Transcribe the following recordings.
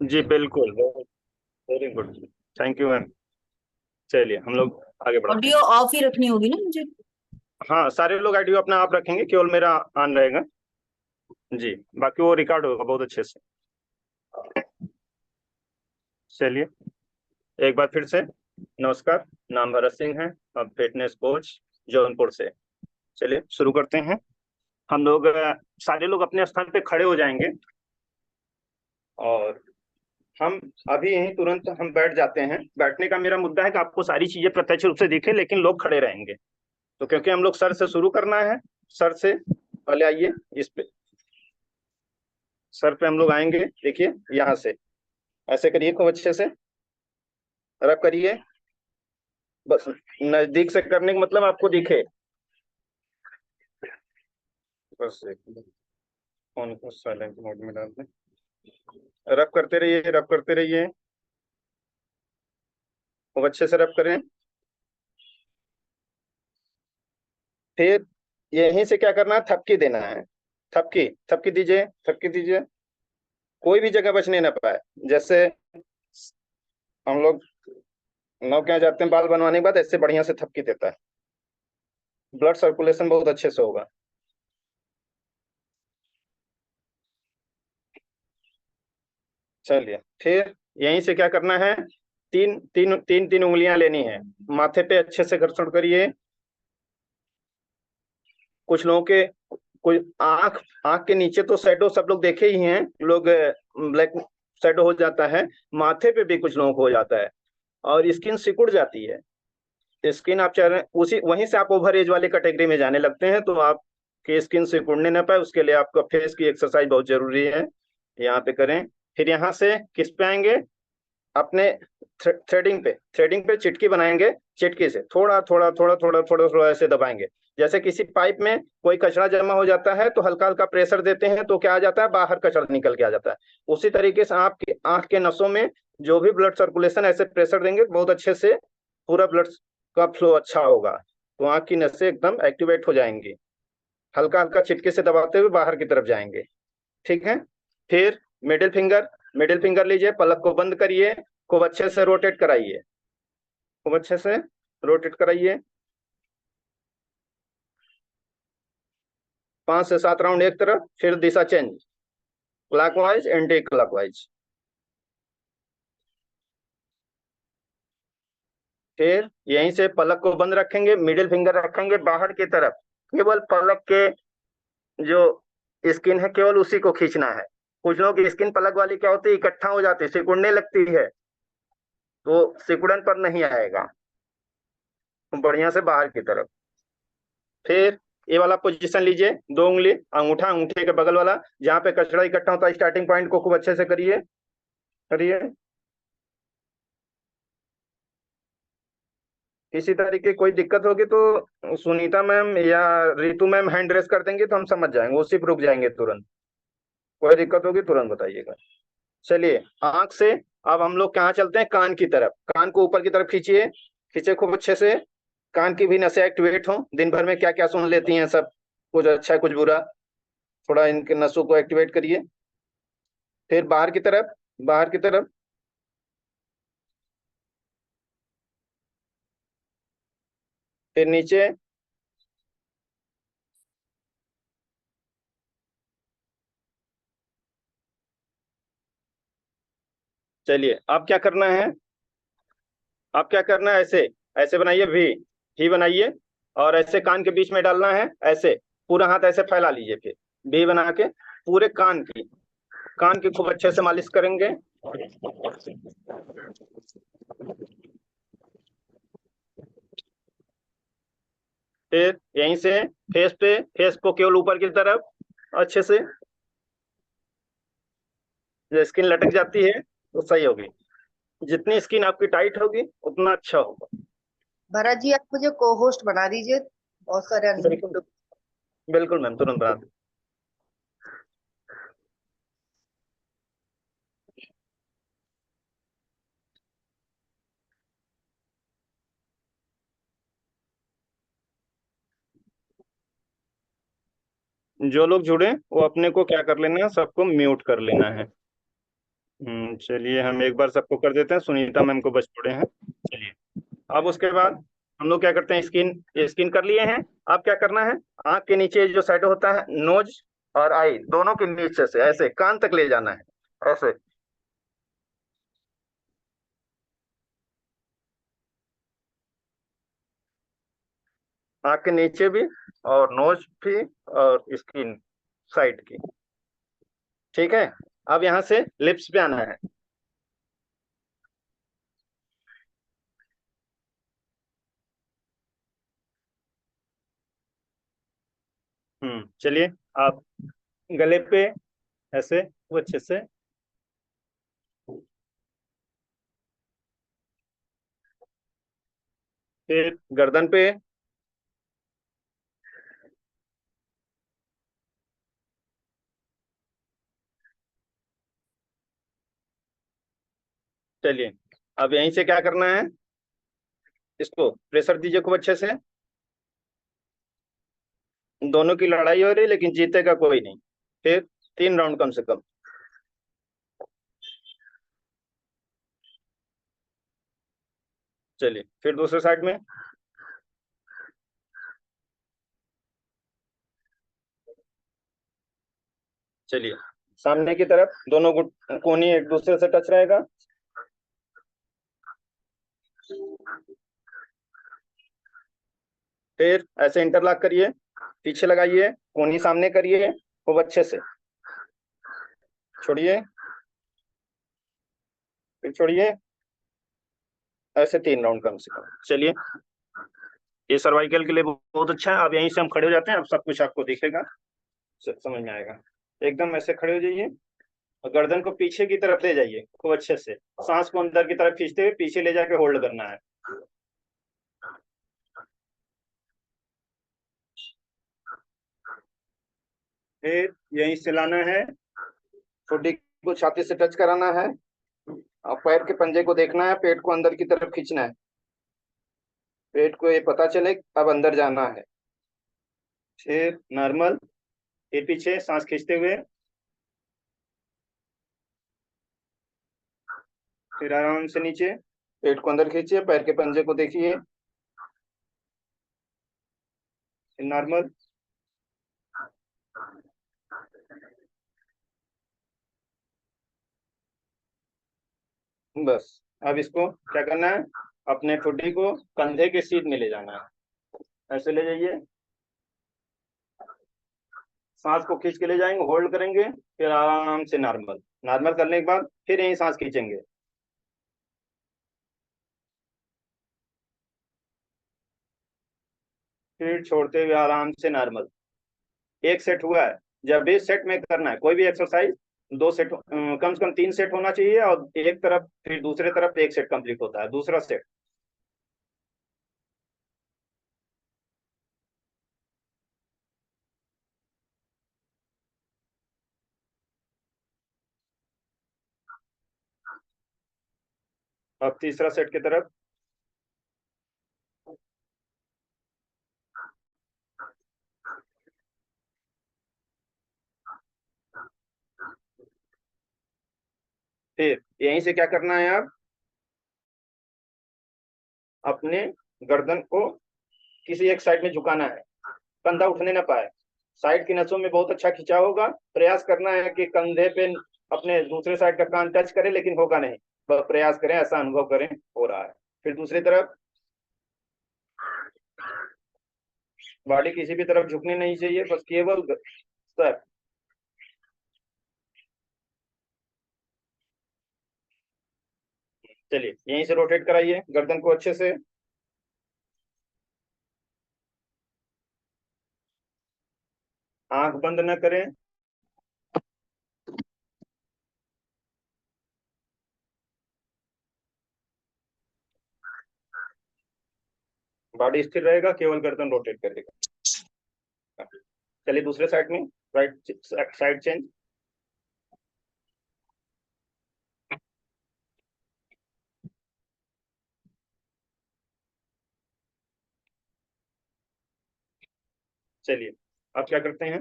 जी बिल्कुल, very good. Thank you ma'am. चलिए हम लोग आगे बढ़ते ऑडियो हैं। ऑफ ही रखनी होगी ना मुझे? हाँ, सारे लोग ऑडियो अपना आप रखेंगे, केवल मेरा ऑन रहेगा। जी, बाकी वो रिकॉर्ड होगा बहुत अच्छे से। चलिए एक बार फिर से नमस्कार। नाम भरत सिंह है, अब फिटनेस कोच जौनपुर से। चलिए शुरू करते हैं। हम लोग सारे लोग अपने स्थान पे खड़े हो जाएंगे, और हम अभी यहीं तुरंत हम बैठ जाते हैं। बैठने का मेरा मुद्दा है कि आपको सारी चीजें प्रत्यक्ष रूप से दिखे, लेकिन लोग खड़े रहेंगे। तो क्योंकि हम लोग सर से शुरू करना है, सर से पहले आइए इस पे। सर पे हम लोग आएंगे, देखिए यहाँ से ऐसे करिए, खूब अच्छे से रब करिए। बस नजदीक से करने का मतलब आपको दिखे। बस एक मिनट, फोन को साइलेंट मोड में डाल दें। रब करते रहिए, रब करते रहिए, खूब अच्छे से रब करें। फिर यहीं से क्या करना है, थपकी देना है। थपकी, थपकी दीजिए, थपकी दीजिए। कोई भी जगह बचने ना पाए। जैसे हम लोग नौ क्या जाते हैं बाल बनवाने के बाद, ऐसे बढ़िया से थपकी देता है, ब्लड सर्कुलेशन बहुत अच्छे से होगा। चलिए फिर यहीं से क्या करना है, तीन तीन तीन तीन उंगलियां लेनी है। माथे पे अच्छे से घर्षण करिए। कुछ लोगों के, कोई आंख, आंख के नीचे तो शैडो सब लोग देखे ही हैं लोग, ब्लैक शैडो हो जाता है। माथे पे भी कुछ लोगों को हो जाता है, और स्किन सिकुड़ जाती है। स्किन आप चाह रहे हैं उसी वहीं से आप ओवर एज वाले कैटेगरी में जाने लगते हैं, तो आपकी स्किन सिकुड़ने ना पाए उसके लिए आपका फेस की एक्सरसाइज बहुत जरूरी है। यहाँ पे करें। फिर यहाँ से किस पे आएंगे, अपने थ्रेडिंग पे चिटकी बनाएंगे। चिटकी से थोड़ा थोड़ा थोड़ा थोड़ा थोड़ा थोड़ा ऐसे दबाएंगे। जैसे किसी पाइप में कोई कचरा जमा हो जाता है, तो हल्का हल्का प्रेशर देते हैं तो क्या आ जाता है, बाहर कचरा निकल के आ जाता है। उसी तरीके से आपकी आंख के नसों में जो भी ब्लड सर्कुलेशन, ऐसे प्रेशर देंगे बहुत अच्छे से, पूरा ब्लड का फ्लो अच्छा होगा, तो आंख की नसें एकदम एक्टिवेट हो जाएंगी। हल्का हल्का चिटके से दबाते हुए बाहर की तरफ जाएंगे। ठीक है। फिर मिडिल फिंगर, मिडिल फिंगर लीजिए, पलक को बंद करिए, खूब अच्छे से रोटेट कराइए, खूब अच्छे से रोटेट कराइए। 5 से 7 राउंड एक तरफ, फिर दिशा चेंज, क्लॉकवाइज एंटी क्लॉकवाइज। फिर यहीं से पलक को बंद रखेंगे, मिडिल फिंगर रखेंगे बाहर की तरफ। केवल पलक के जो स्किन है, केवल उसी को खींचना है। कुछ लोगों की स्किन पलक वाली क्या होती है, इकट्ठा हो जाती है, सिकुड़ने लगती है, तो सिकुड़न पर नहीं आएगा, तो बढ़िया से बाहर की तरफ। फिर ये वाला पोजीशन लीजिए, 2 उंगली, अंगूठा अंगूठे के बगल वाला, जहाँ पे कचरा इकट्ठा होता है, स्टार्टिंग पॉइंट को खूब अच्छे से करिए, करिए। किसी तरीके की कोई दिक्कत होगी तो सुनीता मैम या रितु मैम हैंड रेस कर देंगे, तो हम समझ जाएंगे, उसी पर रुक जाएंगे तुरंत। कोई दिक्कत होगी तुरंत बताइएगा। चलिए आंख से अब हम लोग कहाँ चलते हैं, कान की तरफ। कान को ऊपर की तरफ खींचिए, खींचे खूब अच्छे से। कान की भी नसें एक्टिवेट हो, दिन भर में क्या क्या सुन लेती हैं सब, कुछ अच्छा कुछ बुरा, थोड़ा इनके नसों को एक्टिवेट करिए। फिर बाहर की तरफ, बाहर की तरफ। फिर नीचे। चलिए अब क्या करना है, अब क्या करना है, ऐसे ऐसे बनाइए, भी बनाइए, और ऐसे कान के बीच में डालना है, ऐसे पूरा हाथ ऐसे फैला लीजिए। फिर भी बना के पूरे कान की खूब अच्छे से मालिश करेंगे। फिर यहीं से फेस पे, फेस को केवल ऊपर की तरफ अच्छे से, जो स्किन लटक जाती है तो सही होगी। जितनी स्किन आपकी टाइट होगी उतना अच्छा होगा। भरत जी, आप मुझे को होस्ट बना दीजिए, बहुत सारे बिल्कुल, बिल्कुल मैम, तुरंत बना। जो लोग जुड़े वो अपने को क्या कर लेना है, सबको म्यूट कर लेना है। चलिए हम एक बार सबको कर देते हैं, सुनीता मैम को बच पड़े हैं। चलिए, अब उसके बाद हम लोग क्या करते हैं, स्किन कर लिए हैं। अब क्या करना है, आंख के नीचे जो शैडो होता है, नोज और आई दोनों के नीचे से ऐसे कान तक ले जाना है, ऐसे। आंख के नीचे भी, और नोज भी, और स्किन साइड की। ठीक है, अब यहाँ से लिप्स पे आना है। चलिए, आप गले पे ऐसे वो अच्छे से, फिर गर्दन पे। चलिए, अब यहीं से क्या करना है, इसको प्रेशर दीजिए खूब अच्छे से। दोनों की लड़ाई हो रही है, लेकिन जीतेगा कोई नहीं। फिर 3 राउंड कम से कम। चलिए, फिर दूसरे साइड में। चलिए, सामने की तरफ दोनों कोहनी एक दूसरे से टच रहेगा। फिर ऐसे इंटरलॉक करिए, पीछे लगाइए, कोहनी सामने करिए खूब अच्छे से। छोड़िए, फिर छोड़िए, ऐसे 3 राउंड कम से कम। चलिए, ये सर्वाइकल के लिए बहुत अच्छा है। अब यहीं से हम खड़े हो जाते हैं, अब सब कुछ आपको दिखेगा, समझ में आएगा। एकदम ऐसे खड़े हो जाइए, और गर्दन को पीछे की तरफ ले जाइए खूब अच्छे से। सांस को अंदर की तरफ खींचते हुए पीछे ले जाके होल्ड करना है। फिर यहीं से लाना है, ठोडी को छाती से टच कराना है, और पैर के पंजे को देखना है, पेट को अंदर की तरफ खींचना है। पेट को ये पता चले अब अंदर जाना है। फिर नॉर्मल, फिर पीछे सांस खींचते हुए, फिर आराम से नीचे, पेट को अंदर खींचिए, पैर के पंजे को देखिए। फिर नॉर्मल। बस, अब इसको क्या करना है, अपने ठुड्डी को कंधे के सीध में ले जाना है, ऐसे ले जाइए। सांस को खींच के ले जाएंगे, होल्ड करेंगे, फिर आराम से नॉर्मल। नॉर्मल करने के बाद फिर यहीं सांस खींचेंगे। फिर छोड़ते हुए आराम से नॉर्मल। एक सेट हुआ है। जब भी सेट में करना है कोई भी एक्सरसाइज, 2 सेट, कम से कम 3 सेट होना चाहिए, और एक तरफ फिर दूसरे तरफ 1 सेट कंप्लीट होता है, दूसरा सेट। अब तीसरा सेट की तरफ। फिर यहीं से क्या करना है, आप अपने गर्दन को किसी एक साइड में झुकाना है, कंधा उठने ना पाए। साइड की नसों में बहुत अच्छा खिंचाव होगा। प्रयास करना है कि कंधे पे अपने दूसरे साइड का कान टच करे, लेकिन होगा नहीं। बस प्रयास करें, ऐसा अनुभव करें हो रहा है। फिर दूसरी तरफ, बॉडी किसी भी तरफ झुकनी नहीं चाहिए, बस केवल सर। चलिए, यहीं से रोटेट कराइए गर्दन को अच्छे से। आंख बंद न करें। बॉडी स्थिर रहेगा, केवल गर्दन रोटेट करेगा। चलिए, दूसरे साइड में, राइट साइड चेंज। चलिए, अब क्या करते हैं,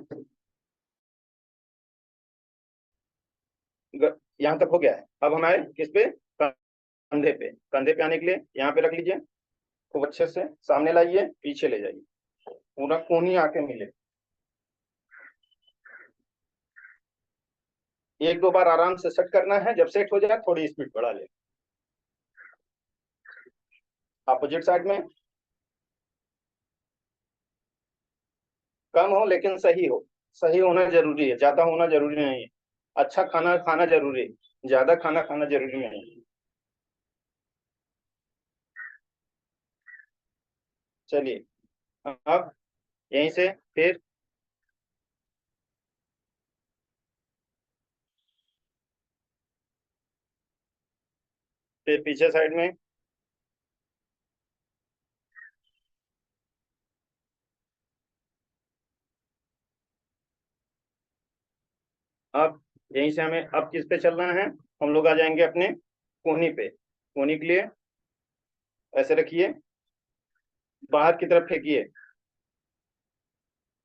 यहाँ तक हो गया है। अब हम आए किस पे, कंधे पे। कंधे पे आने के लिए यहाँ पे रख लीजिए, खूब अच्छे से सामने लाइए, पीछे ले जाइए, पूरा कोहनी आके मिले। एक दो बार आराम से सेट करना है, जब सेट हो जाए थोड़ी स्पीड बढ़ा ले। अपोजिट साइड में कम हो लेकिन सही हो, सही होना जरूरी है, ज्यादा होना जरूरी नहीं है। अच्छा खाना खाना जरूरी है, ज्यादा खाना खाना जरूरी नहीं है। चलिए अब यहीं से फिर पीछे साइड में। अब यहीं से हमें अब किस पे चलना है, हम लोग आ जाएंगे अपने कोहनी पे। कोहनी के लिए ऐसे रखिए, बाहर की तरफ फेंकिए,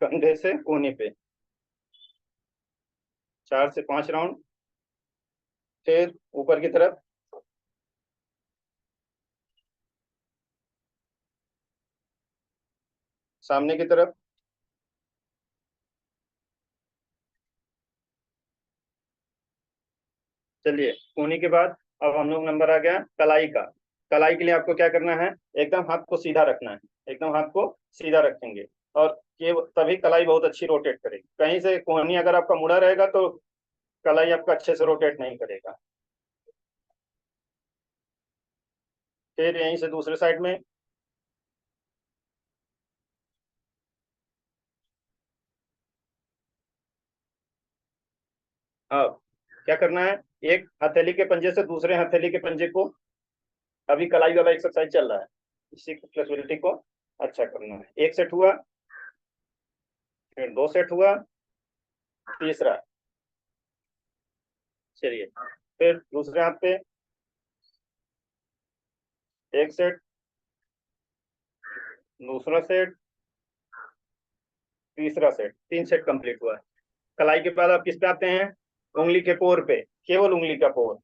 कंधे से कोहनी पे 4 से 5 राउंड। फिर ऊपर की तरफ, सामने की तरफ। चलिए कोहनी के बाद अब हम लोग नंबर आ गया कलाई का। कलाई के लिए आपको क्या करना है, एकदम हाथ को सीधा रखना है, एकदम हाथ को सीधा रखेंगे, और ये तभी कलाई बहुत अच्छी रोटेट करेगी। कहीं से कोहनी अगर आपका मुड़ा रहेगा तो कलाई आपका अच्छे से रोटेट नहीं करेगा। फिर यहीं से दूसरे साइड में। अब क्या करना है, एक हथेली के पंजे से दूसरे हथेली के पंजे को, अभी कलाई वाला एक्सरसाइज चल रहा है, इसी फ्लेक्सिबिलिटी को अच्छा करना है। एक सेट हुआ, फिर 2 सेट हुआ, तीसरा। चलिए फिर दूसरे हाथ पे 1 सेट, दूसरा सेट, तीसरा सेट, 3 सेट कंप्लीट हुआ है। कलाई के बाद आप किस पे आते हैं, उंगली के पोर पे, केवल उंगली का पोर,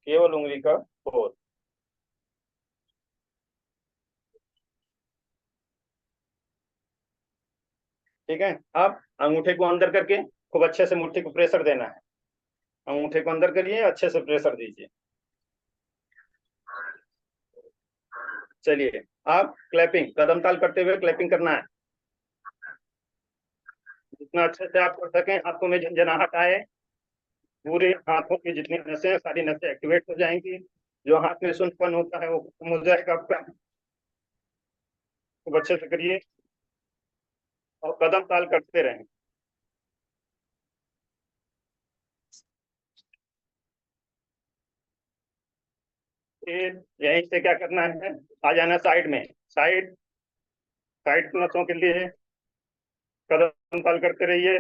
केवल उंगली का पोर। ठीक है। अब अंगूठे को अंदर करके खूब अच्छे से मुट्ठी को प्रेशर देना है। अंगूठे को अंदर करिए, अच्छे से प्रेशर दीजिए। चलिए आप क्लैपिंग, कदम ताल करते हुए क्लैपिंग करना है, जितना अच्छे से आप कर सकें। हाथों में झंझनाहट आए, पूरे हाथों की जितनी नसें हैं, सारी नसें एक्टिवेट हो जाएंगी, जो हाथ में सुनपन होता है वो खत्म हो जाएगा आपका। खूब अच्छे से करिए और कदम ताल करते रहें। फिर यहीं से क्या करना है, आ जाना साइड में। साइड, साइड नसों के लिए कदम ताल करते रहिए।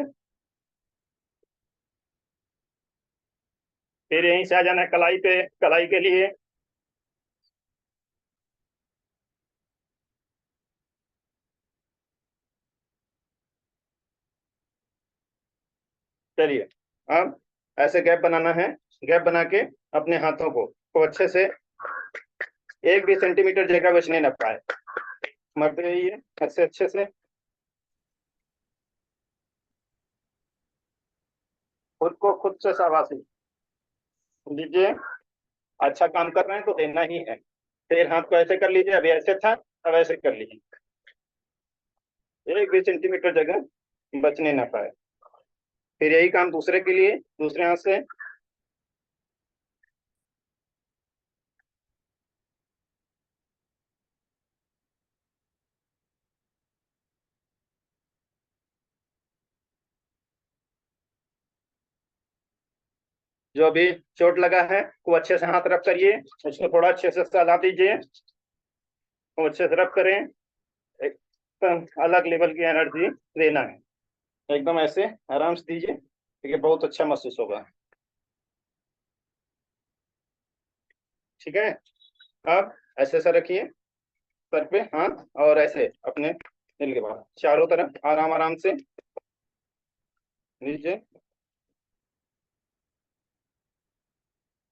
फिर यहीं से आ जाना है कलाई पे, कलाई के लिए। चलिए अब ऐसे गैप बनाना है, गैप बना के अपने हाथों को अच्छे से 1 भी सेंटीमीटर जगह बचने न पाए, मरते रहिए ऐसे अच्छे से। खुद को खुद से शाबाशी दीजिए, अच्छा काम कर रहे हैं तो देना ही है। फिर हाथ को ऐसे कर लीजिए, अभी ऐसे था, अब ऐसे कर लीजिए, 1 भी सेंटीमीटर जगह बचने ना पाए। फिर यही काम दूसरे के लिए, दूसरे हाथ से। जो भी चोट लगा है वो अच्छे से हाथ रब करिए, उसको थोड़ा अच्छे से सहला दीजिए, वो अच्छे से रब करें। एकदम अलग लेवल की एनर्जी देना है, एकदम ऐसे आराम से दीजिए, ठीक है, बहुत अच्छा महसूस होगा। ठीक है। अब ऐसे ऐसा रखिए सर पे हाथ, और ऐसे अपने दिल के बाद चारों तरफ आराम आराम से नीचे।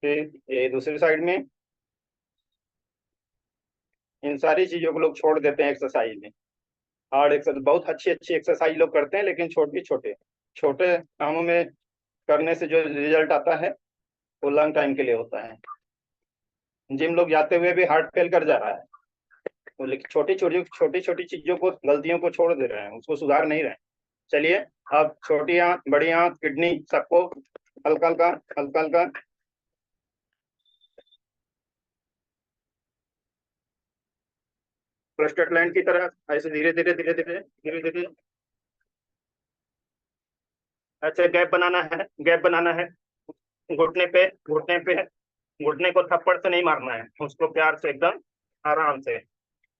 फिर ये दूसरी साइड में। इन सारी चीजों को लोग छोड़ देते हैं एक्सरसाइज में। हार्ड एक्सरसाइज बहुत अच्छी अच्छी एक्सरसाइज लोग करते हैं, लेकिन छोटे छोटे छोटे कामों में करने से जो रिजल्ट आता है वो लॉन्ग टाइम के लिए होता है। जिम लोग जाते हुए भी हार्ट फेल कर जा रहा है, तो लेकिन छोटी छोटी चीजों को, गलतियों को छोड़ दे रहे हैं, उसको सुधार नहीं रहे हैं। चलिए, अब छोटी आंत, बड़ी आंत, किडनी, सबको हल्का हल्का हल्का हल्का प्रोस्टेट ग्लैंड की तरह ऐसे धीरे धीरे धीरे धीरे धीरे धीरे ऐसे गैप बनाना है, गैप बनाना है। घुटने पे, घुटने पे, घुटने को थप्पड़ से नहीं मारना है, उसको प्यार से एकदम आराम से,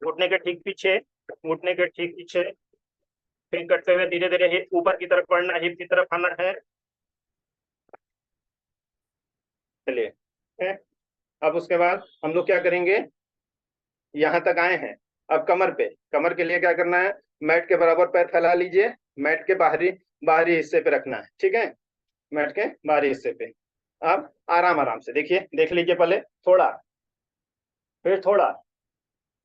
घुटने के ठीक पीछे, घुटने के ठीक पीछे। फिर करते हुए धीरे धीरे हिप ऊपर की तरफ बढ़ना, हिप की तरफ आना है। चलिए, अब उसके बाद हम लोग क्या करेंगे, यहाँ तक आए हैं। अब कमर पे, कमर के लिए क्या करना है, मैट के बराबर पैर फैला लीजिए, मैट के बाहरी बाहरी हिस्से पे रखना है, ठीक है, मैट के बाहरी हिस्से पे। अब आराम आराम से देखिए, देख लीजिए, पहले थोड़ा, फिर थोड़ा,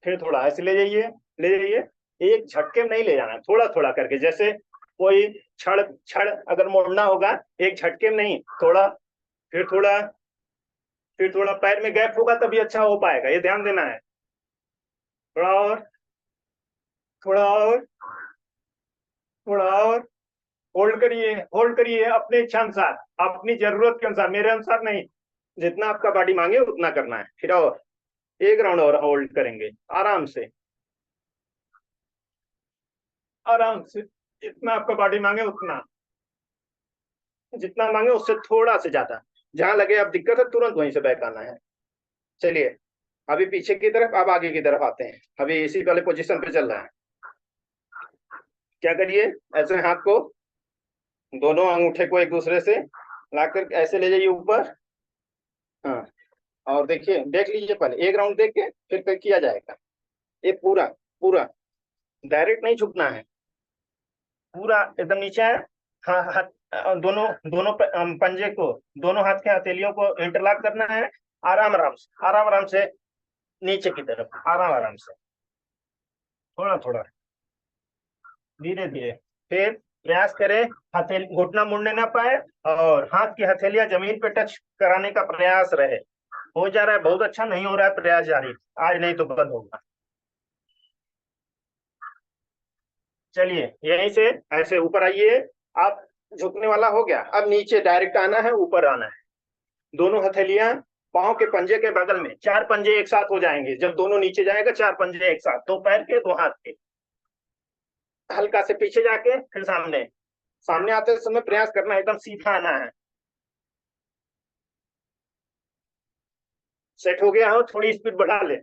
फिर थोड़ा, ऐसे ले जाइए, ले जाइए। एक झटके में नहीं ले जाना है, थोड़ा थोड़ा करके, जैसे कोई छड़ छड़ अगर मोड़ना होगा, एक झटके में नहीं, थोड़ा, फिर थोड़ा, फिर थोड़ा। पैर में गैप होगा तभी अच्छा हो पाएगा, ये ध्यान देना है। थोड़ा और, थोड़ा और, थोड़ा और। होल्ड करिए, होल्ड करिए अपने इच्छा अनुसार, अपनी जरूरत के अनुसार, मेरे अनुसार नहीं। जितना आपका बॉडी मांगे उतना करना है। फिर और एक राउंड और होल्ड करेंगे, आराम से, आराम से, जितना आपका बॉडी मांगे उतना, जितना मांगे उससे थोड़ा से ज्यादा। जहां लगे अब दिक्कत है तुरंत वहीं से बैक आना है। चलिए, अभी पीछे की तरफ, अब आगे की तरफ आते हैं। अभी इसी वाले पोजीशन पे चल रहा है। क्या करिए, ऐसे हाथ को, दोनों अंगूठे को एक दूसरे से लाकर ऐसे ले जाइए ऊपर। हाँ, और देखिए, देख लीजिए, पहले एक राउंड देख के फिर किया जाएगा। ये पूरा पूरा डायरेक्ट नहीं झुकना है, पूरा एकदम नीचे है। हाँ, हाथ, दोनों दोनों पंजे को, दोनों हाथ के हथेलियों को इंटरलॉक करना है। आराम आराम से, आराम आराम से, नीचे की तरफ, आराम आराम से, थोड़ा थोड़ा, धीरे धीरे। फिर प्रयास करें हथेली, घुटना मुड़ने ना पाए, और हाथ की हथेलियां जमीन पे टच कराने का प्रयास रहे। हो जा रहा है, बहुत अच्छा, नहीं हो रहा है, प्रयास जारी, आज नहीं तो कल होगा। चलिए, यहीं से ऐसे ऊपर आइए। आप झुकने वाला हो गया, अब नीचे डायरेक्ट आना है, ऊपर आना है। दोनों हथेलियां पांव के पंजे के बगल में, चार पंजे एक साथ हो जाएंगे जब दोनों नीचे जाएगा, चार पंजे एक साथ, दो पैर के, दो हाथ के। हल्का से पीछे जाके फिर सामने, सामने आते समय प्रयास करना है एकदम सीधा आना है। सेट हो गया हो, थोड़ी स्पीड बढ़ा ले।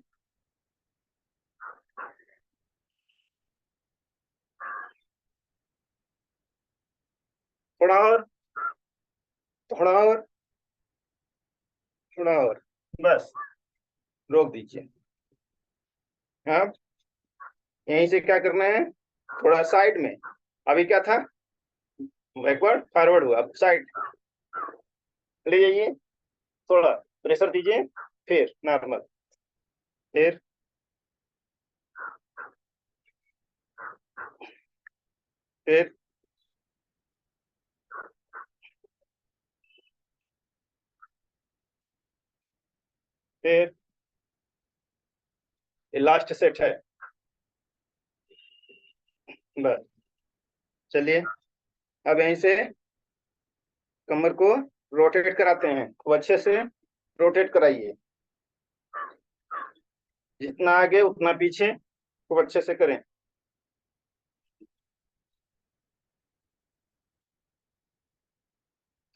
थोड़ा और, थोड़ा और, थोड़ा और, बस, रोक दीजिए। अब यहीं से क्या करना है, थोड़ा साइड में, अभी क्या था, बैकवर्ड फॉरवर्ड हुआ, अब साइड ले जाइए, थोड़ा प्रेशर दीजिए, फिर नॉर्मल, फिर, फिर, फिर। ये लास्ट सेट है, बस। चलिए, अब यहीं से कमर को रोटेट कराते हैं, खूब अच्छे से रोटेट कराइए, जितना आगे उतना पीछे, खूब अच्छे से करें।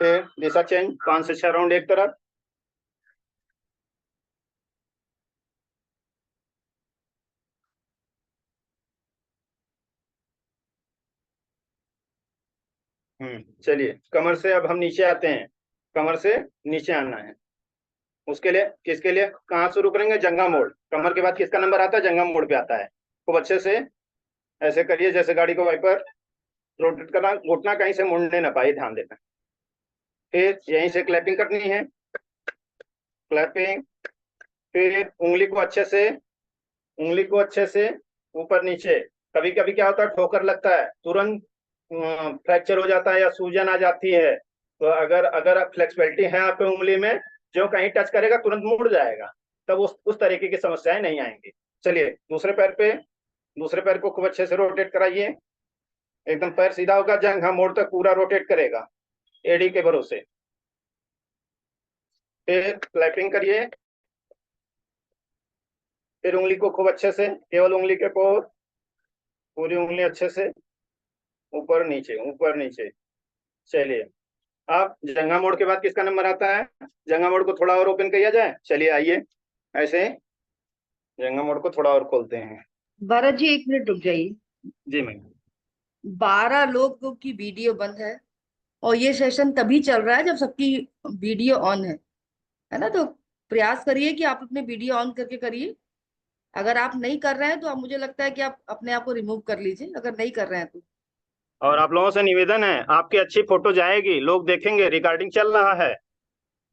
फिर दिशा चेंज, 5 से 6 राउंड एक तरफ। चलिए, कमर से अब हम नीचे आते हैं, कमर से नीचे आना है। उसके लिए, किसके लिए, कहाँ शुरू करेंगे, जंगा मोड़। कमर के बाद किसका नंबर आता है, जंगा मोड़ पे आता है। खूब अच्छे से ऐसे करिए जैसे गाड़ी को वाइपर रोटेट करना, घुटना कहीं से मुड़ने ना पाए, ध्यान देना। फिर यहीं से क्लैपिंग करनी है। क्लैपिंग। फिर उंगली को अच्छे से ऊपर नीचे। कभी कभी क्या होता है, ठोकर लगता है, तुरंत फ्रैक्चर हो जाता है या सूजन आ जाती है। तो अगर अगर फ्लेक्सिबिलिटी है आपके उंगली में, जो कहीं टच करेगा तुरंत मुड़ जाएगा, तब उस तरीके की समस्याएं नहीं आएंगी। चलिए दूसरे पैर को खूब अच्छे से रोटेट कराइए। एकदम पैर सीधा होगा, जंघा मोड़ तक पूरा रोटेट करेगा एड़ी के भरोसे। फिर क्लैपिंग करिए। फिर उंगली को खूब अच्छे से, केवल उंगली के पोर, पूरी उंगली अच्छे से ऊपर नीचे ऊपर नीचे। चलिए, अब जंघा मोड़ के बाद किसका नंबर आता है? जंघा मोड़ को थोड़ा और ओपन किया जाए। चलिए आइए, ऐसे जंघा मोड़ को थोड़ा और खोलते हैं। भरत जी, 1 मिनट रुक जाइए। जी मैम। 12 लोगों की वीडियो बंद है, और ये सेशन तभी चल रहा है जब सबकी वीडियो ऑन है ना? तो प्रयास करिए कि आप अपने वीडियो ऑन करके करिए। अगर आप नहीं कर रहे हैं तो आप, मुझे लगता है कि आप अपने आप को रिमूव कर लीजिए, अगर नहीं कर रहे हैं तो। और आप लोगों से निवेदन है, आपकी अच्छी फोटो जाएगी, लोग देखेंगे, रिकॉर्डिंग चल रहा है।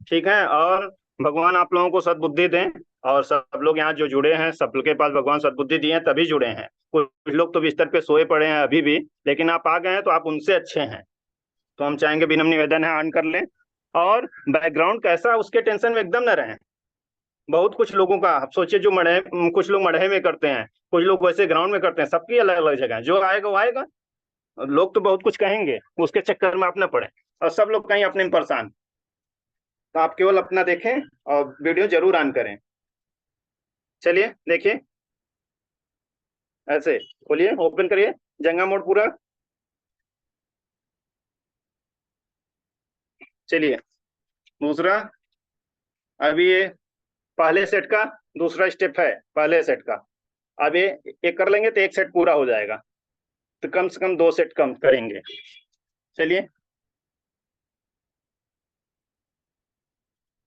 ठीक है। और भगवान आप लोगों को सद्बुद्धि दें। और सब लोग यहाँ जो जुड़े हैं, सबके पास भगवान सद्बुद्धि दिए हैं तभी जुड़े हैं। कुछ लोग तो बिस्तर पे सोए पड़े हैं अभी भी, लेकिन आप आ गए हैं तो आप उनसे अच्छे हैं। तो हम चाहेंगे, विनम्र निवेदन है, ऑन कर लें। और बैकग्राउंड कैसा, उसके टेंशन में एकदम न रहें। बहुत कुछ लोगों का, आप सोचिए, जो मढ़े, कुछ लोग मढ़े में करते हैं, कुछ लोग वैसे ग्राउंड में करते हैं, सबकी अलग अलग जगह है। जो आएगा वो आएगा। लोग तो बहुत कुछ कहेंगे, उसके चक्कर में आप न पड़े। और सब लोग कहीं अपने में परेशान। तो आप केवल अपना देखें और वीडियो जरूर ऑन करें। चलिए देखिए, ऐसे खोलिए, ओपन करिए जंगा मोड पूरा। चलिए दूसरा, अभी ये पहले सेट का दूसरा स्टेप है। पहले सेट का अब ये एक कर लेंगे तो एक सेट पूरा हो जाएगा। तो कम से कम 2 सेट कम करेंगे। चलिए,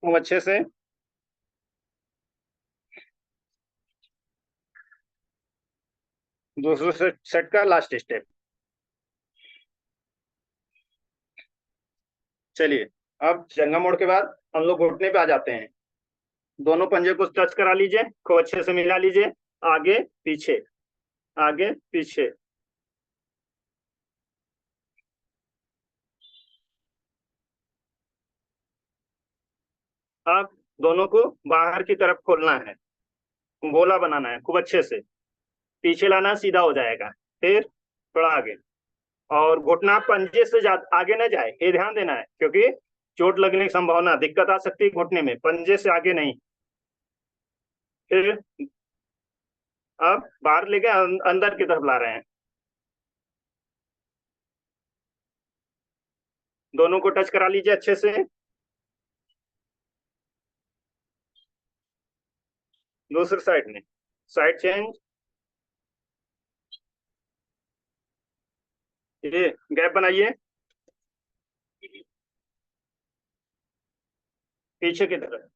वो अच्छे से। दूसरे सेट का लास्ट स्टेप। चलिए, अब जंगा मोड़ के बाद हम लोग घुटने पे आ जाते हैं। दोनों पंजे को टच करा लीजिए, खूब अच्छे से मिला लीजिए। आगे पीछे, आगे पीछे। अब दोनों को बाहर की तरफ खोलना है, गोला बनाना है खूब अच्छे से। पीछे लाना, सीधा हो जाएगा। फिर थोड़ा आगे। और घुटना पंजे से आगे न जाए, ये ध्यान देना है, क्योंकि चोट लगने की संभावना, दिक्कत आ सकती है घुटने में। पंजे से आगे नहीं। फिर अब बाहर लेके अंदर की तरफ ला रहे हैं। दोनों को टच करा लीजिए अच्छे से। दूसरी साइड में, साइड चेंज। ये गैप बनाइए पीछे की तरफ।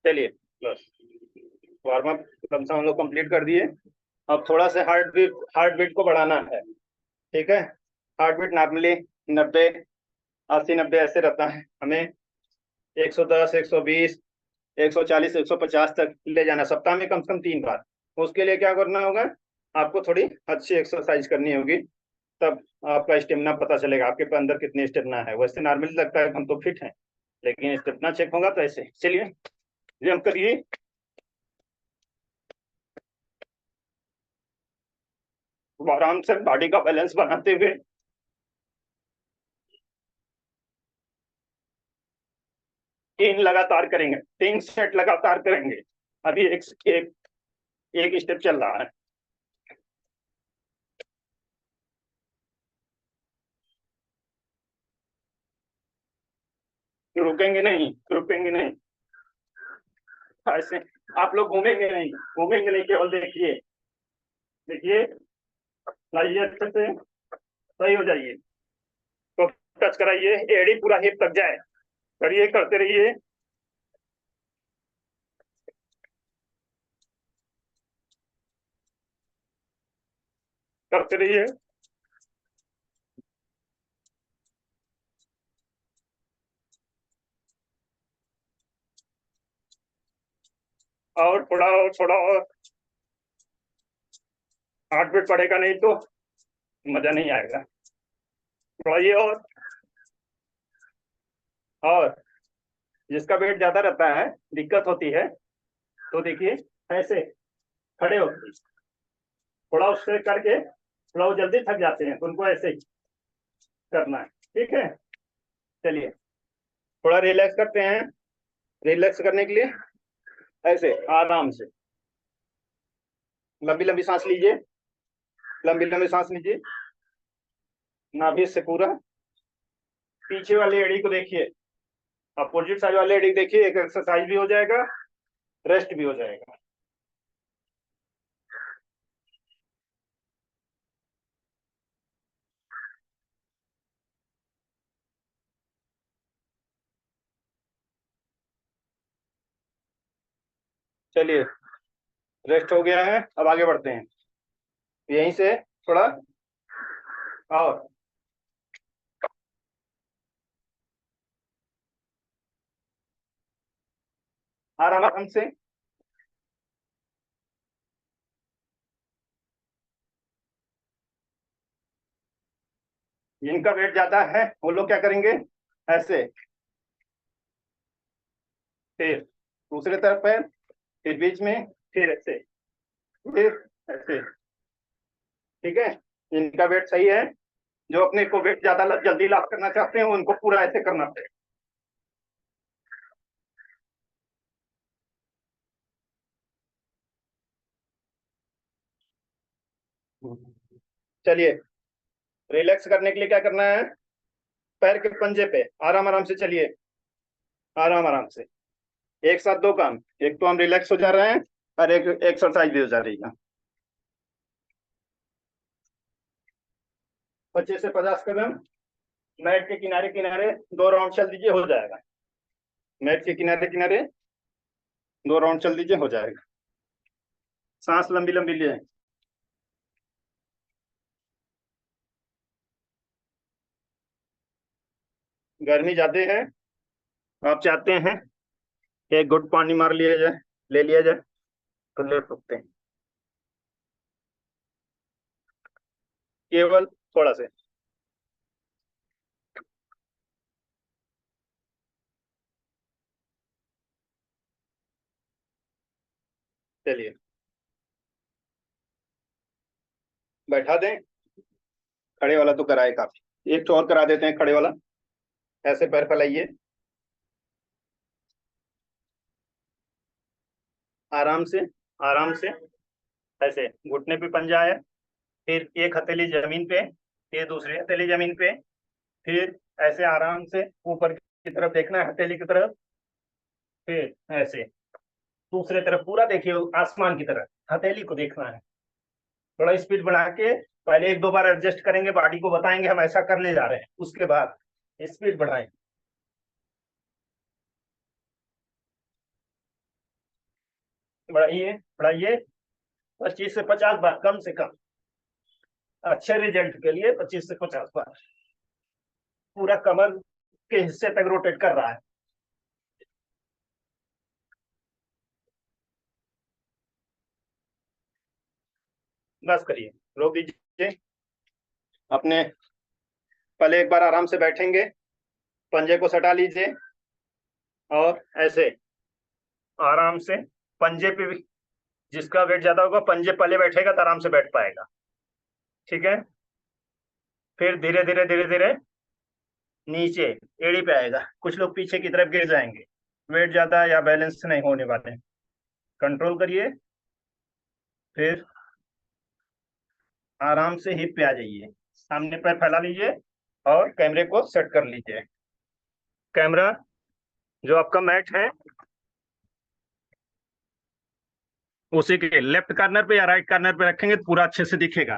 चलिए, बस वार्म अप कम से हम लोग कंप्लीट कर दिए। अब थोड़ा सा हार्ट बीट को बढ़ाना है। ठीक है। हार्ट बीट नॉर्मली 90, 80, 90 ऐसे रहता है। हमें 110, 120, 140, 150 तक ले जाना, सप्ताह में कम से कम 3 बार। उसके लिए क्या करना होगा, आपको थोड़ी अच्छी एक्सरसाइज करनी होगी। तब आपका स्टेमिना पता चलेगा, आपके अंदर कितनी स्टेमिना है। वैसे नॉर्मली लगता है हम तो फिट हैं, लेकिन स्टेमिना चेक होगा तो ऐसे। चलिए जंप करिए। आराम से बॉडी का बैलेंस बनाते हुए। 3 लगातार करेंगे, 3 सेट लगातार करेंगे। अभी एक एक स्टेप चल रहा है। रुकेंगे नहीं, रुकेंगे नहीं। ऐसे आप लोग घूमेंगे नहीं, घूमेंगे नहीं, केवल देखिए, देखिए, लाइए अच्छे से, सही हो जाइए। तो टच कराइए, एड़ी पूरा हिप तक जाए। करिए, करते रहिए, करते रहिए। और थोड़ा और 8 मिनट पड़ेगा, नहीं तो मजा नहीं आएगा। थोड़ा ये और जिसका वेट ज्यादा रहता है, दिक्कत होती है, तो देखिए ऐसे खड़े हो, थोड़ा उससे करके, थोड़ा वो जल्दी थक जाते हैं, तो उनको ऐसे ही करना है। ठीक है, चलिए थोड़ा रिलैक्स करते हैं। रिलैक्स करने के लिए ऐसे आराम से लंबी लंबी सांस लीजिए, लंबी लंबी सांस लीजिए, नाभि से पूरा पीछे वाली एड़ी को देखिए, अपोजिट साइड वाले एड़ी देखिए, एक एक्सरसाइज भी हो जाएगा, रेस्ट भी हो जाएगा। चलिए रेस्ट हो गया है, अब आगे बढ़ते हैं। यहीं से थोड़ा और आराम आराम से। जिनका वेट ज्यादा है वो लोग क्या करेंगे, ऐसे, फिर दूसरे तरफ पैर, फिर बीच में, फिर ऐसे, फिर ऐसे। ठीक है, जिनका वेट सही है, जो अपने को वेट ज्यादा जल्दी लॉस करना चाहते हैं, उनको पूरा ऐसे करना पड़ेगा। चलिए रिलैक्स करने के लिए क्या करना है, पैर के पंजे पे आराम आराम से चलिए, आराम आराम से। एक साथ दो काम, एक तो हम रिलैक्स हो जा रहे हैं और एक एक्सरसाइज भी हो जा रही है। 25 से 50 कदम मैट के किनारे किनारे 2 राउंड चल दीजिए, हो जाएगा। मैट के किनारे किनारे 2 राउंड चल दीजिए, हो जाएगा। सांस लंबी लंबी लिए। गर्मी ज्यादा है, आप चाहते हैं एक घुट पानी मार लिया जाए, ले लिया जाए, तो ले सकते हैं, केवल थोड़ा से। चलिए बैठा दें, खड़े वाला तो कराए काफी, एक तो और करा देते हैं खड़े वाला। ऐसे पैर फैलाइए, आराम से, आराम से, ऐसे घुटने पे पंजा है, फिर एक हथेली जमीन पे, फिर दूसरी हथेली जमीन पे, फिर ऐसे आराम से ऊपर की तरफ देखना है, हथेली की तरफ, फिर ऐसे दूसरे तरफ पूरा देखिए, आसमान की तरफ हथेली को देखना है। थोड़ा स्पीड बढ़ा के, पहले 1-2 बार एडजस्ट करेंगे, बॉडी को बताएंगे हम ऐसा करने जा रहे हैं, उसके बाद स्पीड बढ़ाएं। बढ़ाइए बढ़ाइए, 25 से 50 बार कम से कम, अच्छे रिजल्ट के लिए 25 से 50 बार। पूरा कमर के हिस्से तक रोटेट कर रहा है। बस करिए, रोक दीजिए। अपने पहले एक बार आराम से बैठेंगे, पंजे को सटा लीजिए और ऐसे आराम से पंजे पे भी, जिसका वेट ज्यादा होगा पंजे पहले बैठेगा तो आराम से बैठ पाएगा। ठीक है, फिर धीरे धीरे धीरे धीरे नीचे एड़ी पे आएगा, कुछ लोग पीछे की तरफ गिर जाएंगे, वेट ज्यादा या बैलेंस नहीं होने वाले हैं। कंट्रोल करिए, फिर आराम से हिप पे आ जाइए, सामने पैर फैला लीजिए और कैमरे को सेट कर लीजिए। कैमरा जो आपका मैट है, उसी के लेफ्ट कॉर्नर पे या राइट कॉर्नर पे रखेंगे तो पूरा अच्छे से दिखेगा,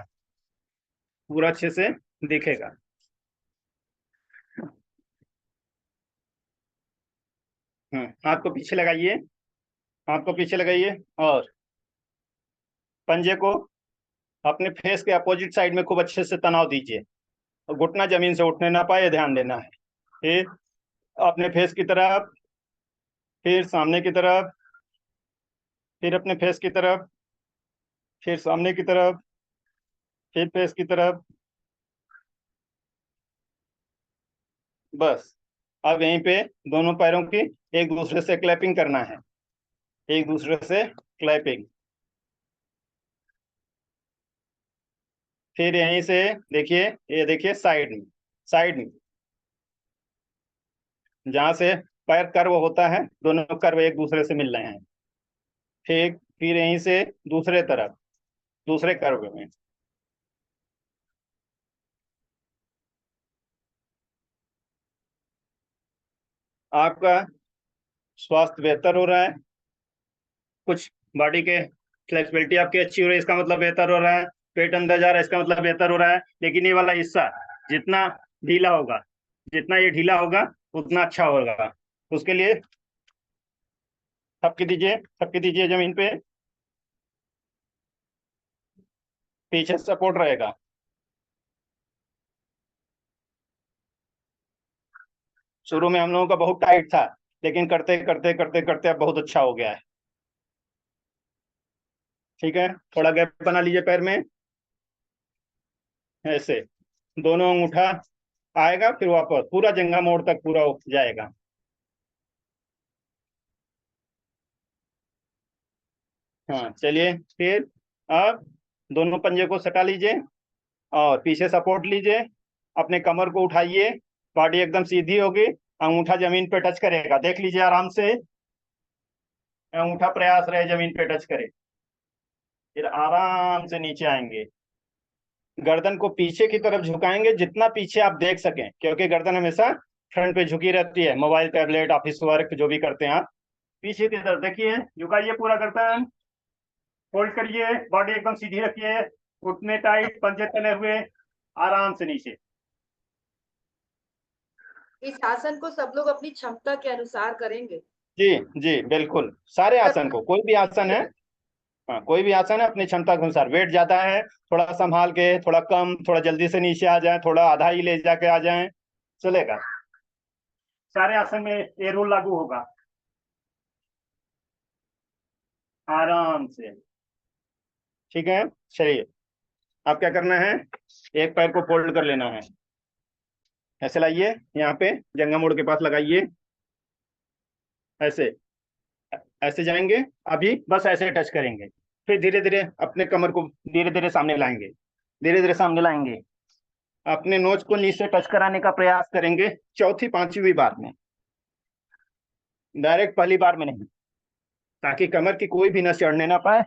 पूरा अच्छे से दिखेगा। हाथ को पीछे लगाइए, हाथ को पीछे लगाइए और पंजे को अपने फेस के अपोजिट साइड में खूब अच्छे से तनाव दीजिए, और घुटना जमीन से उठने ना पाए, ध्यान देना है। फिर अपने फेस की तरफ, फिर सामने की तरफ, फिर अपने फेस की तरफ, फिर सामने की तरफ, फिर फेस की तरफ। बस अब यहीं पे दोनों पैरों की एक दूसरे से क्लैपिंग करना है, एक दूसरे से क्लैपिंग। फिर यहीं से देखिए, ये देखिए साइड में, साइड में जहां से पैर कर्व होता है, दोनों कर्व एक दूसरे से मिल रहे हैं। ठीक, फिर यहीं से दूसरे तरफ, दूसरे कर्व में। आपका स्वास्थ्य बेहतर हो रहा है, कुछ बॉडी के फ्लेक्सिबिलिटी आपकी अच्छी हो रही है, इसका मतलब बेहतर हो रहा है। पेट अंदर जा रहा है, इसका मतलब बेहतर हो रहा है। लेकिन ये वाला हिस्सा जितना ढीला होगा, जितना ये ढीला होगा उतना अच्छा होगा। उसके लिए थपकी दीजिए, थपकी दीजिए जमीन पे, पीछे सपोर्ट रहेगा। शुरू में हम लोगों का बहुत टाइट था, लेकिन करते करते करते करते अब बहुत अच्छा हो गया है। ठीक है, थोड़ा गैप बना लीजिए पैर में, ऐसे दोनों अंगूठा आएगा, फिर वापस पूरा जंघा मोड़ तक पूरा जाएगा। हाँ चलिए, फिर अब दोनों पंजे को सटा लीजिए और पीछे सपोर्ट लीजिए, अपने कमर को उठाइए, बॉडी एकदम सीधी होगी, अंगूठा जमीन पे टच करेगा, देख लीजिए आराम से, अंगूठा प्रयास रहे जमीन पे टच करे। फिर आराम से नीचे आएंगे, गर्दन को पीछे की तरफ झुकाएंगे जितना पीछे आप देख सकें, क्योंकि गर्दन हमेशा फ्रंट पे झुकी रहती है, मोबाइल टैबलेट ऑफिस वर्क जो भी करते हैं आप। पीछे की तरफ देखिए, झुकाइए पूरा गर्दन, होल्ड करिए, बॉडी एकदम सीधी रखिए, घुटने टाइट, पंजे तले हुए, आराम से नीचे। इस आसन को सब लोग अपनी क्षमता के अनुसार करेंगे। जी जी बिल्कुल, सारे आसन को, कोई भी आसन है, हाँ कोई भी आसन है अपनी क्षमता के अनुसार। वेट ज्यादा है, थोड़ा संभाल के, थोड़ा कम, थोड़ा जल्दी से नीचे आ जाए, थोड़ा आधा ही ले जाके आ जाए, चलेगा। सारे आसन में ये रूल लागू होगा, आराम से। ठीक है, चलिए अब क्या करना है, एक पैर को फोल्ड कर लेना है, ऐसे लाइए, यहाँ पे जंगा मोड़ के पास लगाइए, ऐसे, ऐसे जाएंगे, अभी बस ऐसे टच करेंगे, फिर धीरे धीरे अपने कमर को धीरे धीरे सामने लाएंगे, धीरे धीरे सामने लाएंगे, अपने नोच को नीचे टच कराने का प्रयास करेंगे चौथी पांचवी बार में, डायरेक्ट पहली बार में नहीं, ताकि कमर की कोई भी नस चढ़ने ना पाए,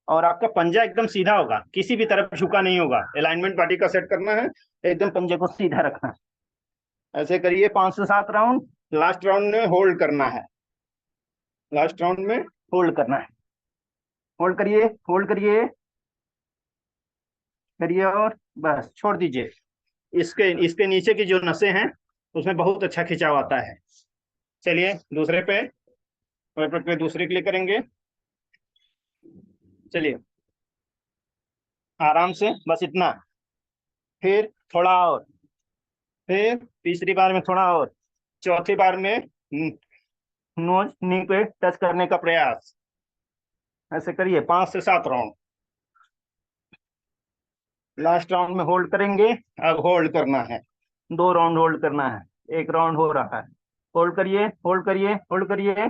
और आपका पंजा एकदम सीधा होगा, किसी भी तरफ झुका नहीं होगा। अलाइनमेंट बॉडी का सेट करना है, एकदम पंजे को सीधा रखना है। ऐसे करिए 5 से 7 राउंड, लास्ट राउंड में होल्ड करना है, लास्ट राउंड में होल्ड करना है। होल्ड करिए, होल्ड करिए, करिए और बस छोड़ दीजिए। इसके इसके नीचे की जो नसें हैं उसमें बहुत अच्छा खिंचाव आता है। चलिए दूसरे पे दूसरे क्लिक करेंगे, चलिए आराम से, बस इतना, फिर थोड़ा और, फिर तीसरी बार में थोड़ा और, चौथी बार में नोज नी पे टच करने का प्रयास, ऐसे करिए 5 से 7 राउंड। लास्ट राउंड में होल्ड करेंगे, अब होल्ड करना है, 2 राउंड होल्ड करना है, 1 राउंड हो रहा है। होल्ड करिए, होल्ड करिए, होल्ड करिए,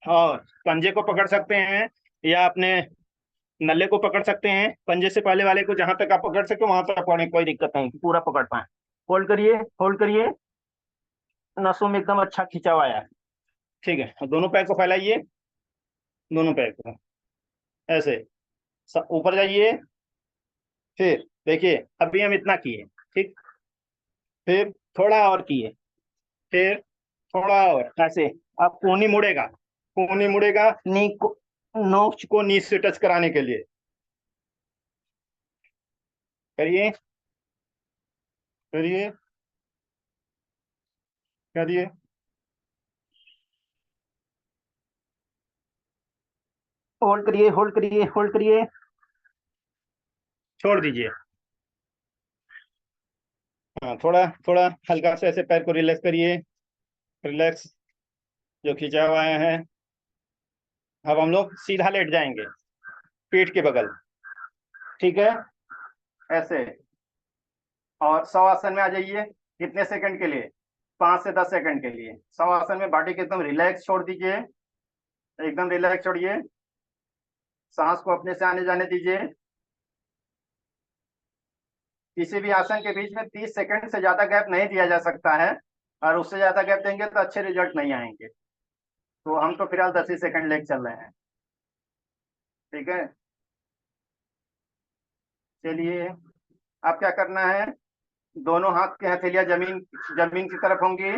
और पंजे को पकड़ सकते हैं या अपने नल्ले को पकड़ सकते हैं, पंजे से पहले वाले को जहां तक आप पकड़ सके वहां तक पकड़ने कोई दिक्कत नहीं, पूरा पकड़ पाए। होल्ड करिए, होल्ड करिए, नसों में एकदम अच्छा खिंचाव आया है। ठीक है, दोनों पैर को फैलाइए, दोनों पैर को ऐसे ऊपर जाइए, फिर देखिए अभी हम इतना किए, ठीक, फिर थोड़ा और किए, फिर थोड़ा और, ऐसे। अब कोहनी मुड़ेगा, कोहनी मुड़ेगा, नी को, नोच को नी से टच कराने के लिए, करिए, करिए, करिए, होल्ड करिए, होल्ड करिए, होल्ड करिए, छोड़ दीजिए। हाँ थोड़ा थोड़ा हल्का से ऐसे पैर को रिलैक्स करिए, रिलैक्स, जो खिंचाव आया है अब हम लोग सीधा लेट जाएंगे, पीठ के बगल, ठीक है, ऐसे। और शवासन में आ जाइए, कितने सेकंड के लिए? 5 से 10 सेकंड के लिए। शवासन में बॉडी को एकदम रिलैक्स छोड़ दीजिए, एकदम रिलैक्स छोड़िए, सांस को अपने से आने जाने दीजिए। किसी भी आसन के बीच में 30 सेकंड से ज्यादा गैप नहीं दिया जा सकता है, और उससे ज्यादा गैप देंगे तो अच्छे रिजल्ट नहीं आएंगे। तो हम तो फिलहाल 10 ही सेकंड लेके चल रहे हैं, ठीक है। चलिए, अब क्या करना है, दोनों हाथ की हथेलियां जमीन जमीन की तरफ होंगी,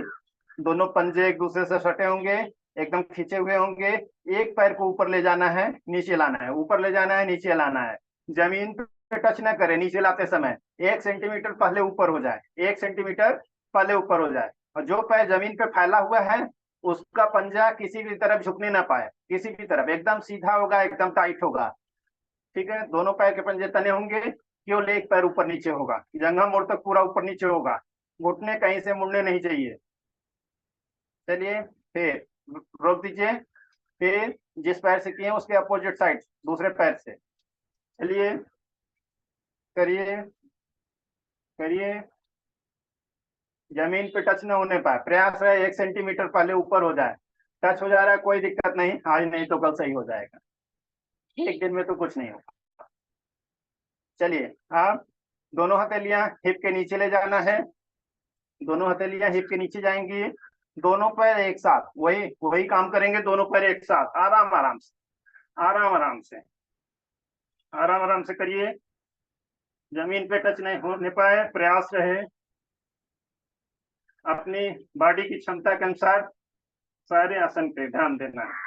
दोनों पंजे एक दूसरे से सटे होंगे, एकदम खींचे हुए होंगे। एक पैर को ऊपर ले जाना है, नीचे लाना है, ऊपर ले जाना है, नीचे लाना है। जमीन पे टच ना करे नीचे लाते समय, 1 सेंटीमीटर पहले ऊपर हो जाए, 1 सेंटीमीटर पहले ऊपर हो जाए। और जो पैर जमीन पे फैला हुआ है उसका पंजा किसी भी तरफ झुकने ना पाए, किसी भी तरफ एकदम सीधा होगा, एकदम टाइट होगा, ठीक है। दोनों पैर के पंजे तने होंगे, केवल एक पैर ऊपर नीचे होगा, जंघा मोड़ तक पूरा ऊपर नीचे होगा, घुटने कहीं से मुड़ने नहीं चाहिए। चलिए, फिर रोक दीजिए, फिर जिस पैर से किए उसके अपोजिट साइड दूसरे पैर से चलिए, करिए करिए। जमीन पे टच न होने पाए, प्रयास है 1 सेंटीमीटर पहले ऊपर हो जाए। टच हो जा रहा है कोई दिक्कत नहीं, आज नहीं तो कल सही हो जाएगा, एक दिन में तो कुछ नहीं होगा। चलिए, आप दोनों हथेलियां हिप के नीचे ले जाना है, दोनों हथेलियां हिप के नीचे जाएंगी, दोनों पैर एक साथ, वही वही काम करेंगे, दोनों पैर एक साथ, आराम आराम से, आराम आराम से, आराम आराम से करिए। जमीन पे टच नहीं होने पाए, प्रयास रहे अपनी बॉडी की क्षमता के अनुसार सारे आसन पे ध्यान देना है।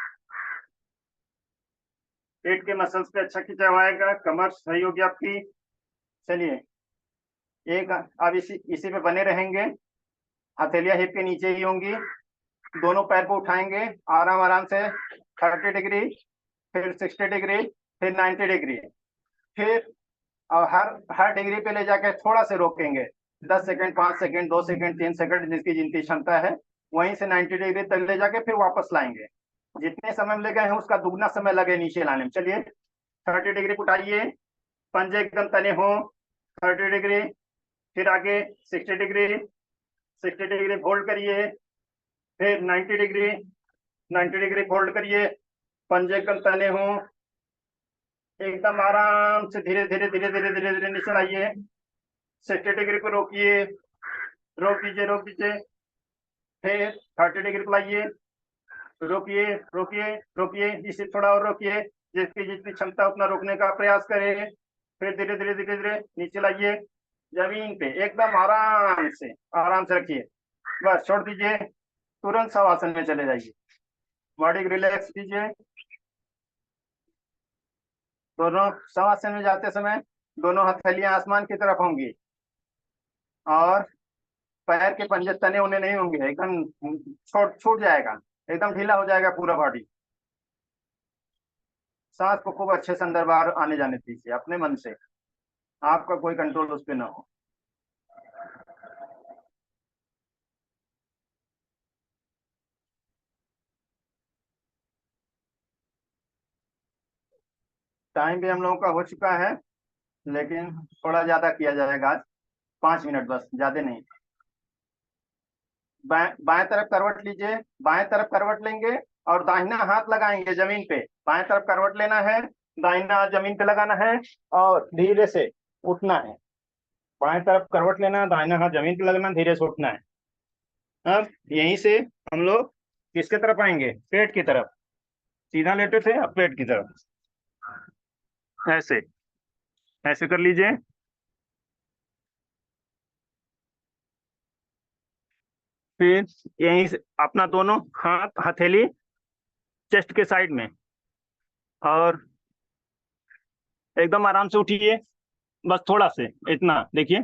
पेट के मसल्स पे अच्छा खिंचाव आएगा, कमर सही होगी आपकी। चलिए, एक अब इसी पे बने रहेंगे, हथेलियां हिप के नीचे ही होंगी, दोनों पैर को उठाएंगे आराम आराम से, 30 डिग्री, फिर 60 डिग्री, फिर 90 डिग्री, फिर और हर डिग्री पे ले जाकर थोड़ा से रोकेंगे, 10 सेकंड, 5 सेकंड, 2 सेकंड, 3 सेकंड, जिसकी जितनी क्षमता है, वहीं से 90 डिग्री तक ले जाके फिर वापस लाएंगे। जितने समय में ले गए हैं उसका दुगना समय लगे नीचे लाने में। चलिए, 30 डिग्री उठाइए, पंजे एकदम तने हो, 30 डिग्री, फिर आगे 60 डिग्री, 60 डिग्री होल्ड करिए, फिर 90 डिग्री, 90 डिग्री होल्ड करिए, पंजे एकदम तने हो, एकदम आराम से धीरे धीरे धीरे धीरे धीरे धीरे नीचे लाइए, 60 डिग्री को रोकिए, रोक दीजिए, रोक दीजिए, फिर 30 डिग्री को लाइए, रोकिए रोकिए रोकिए, इसे थोड़ा और रोकिए, जिसकी जितनी क्षमता उतना रोकने का प्रयास करें, फिर धीरे धीरे धीरे धीरे नीचे लाइए, जमीन पे एकदम आराम से रखिए, बस छोड़ दीजिए, तुरंत शवासन में चले जाइए, बॉडी को रिलैक्स कीजिए। दोनों शवासन में जाते समय दोनों हथेलियां आसमान की तरफ होंगी, और पैर के पंजे तने होने नहीं होंगे, एकदम छूट जाएगा, एकदम ढीला हो जाएगा पूरा बॉडी। सांस को खूब अच्छे से अंदर बाहर आने जाने दीजिए अपने मन से, आपका कोई कंट्रोल उस पर ना हो। टाइम भी हम लोगों का हो चुका है, लेकिन थोड़ा ज्यादा किया जाएगा आज, 5 मिनट बस, ज्यादा नहीं। बाएं तरफ करवट लीजिए, बाएं तरफ करवट लेंगे और दाहिना हाथ लगाएंगे जमीन पे, बाएं तरफ करवट लेना है, दाहिना हाथ जमीन पे लगाना है और धीरे से उठना है। बाएं तरफ करवट लेना, दाहिना हाथ जमीन पे लगना, धीरे से उठना है। अब यहीं से हम लोग किसके तरफ आएंगे? पेट की तरफ। सीधा लेटे थे, अब पेट की तरफ, ऐसे ऐसे कर लीजिए। फिर यहीं से अपना दोनों हाथ हथेली चेस्ट के साइड में, और एकदम आराम से उठिए, बस थोड़ा से इतना देखिए,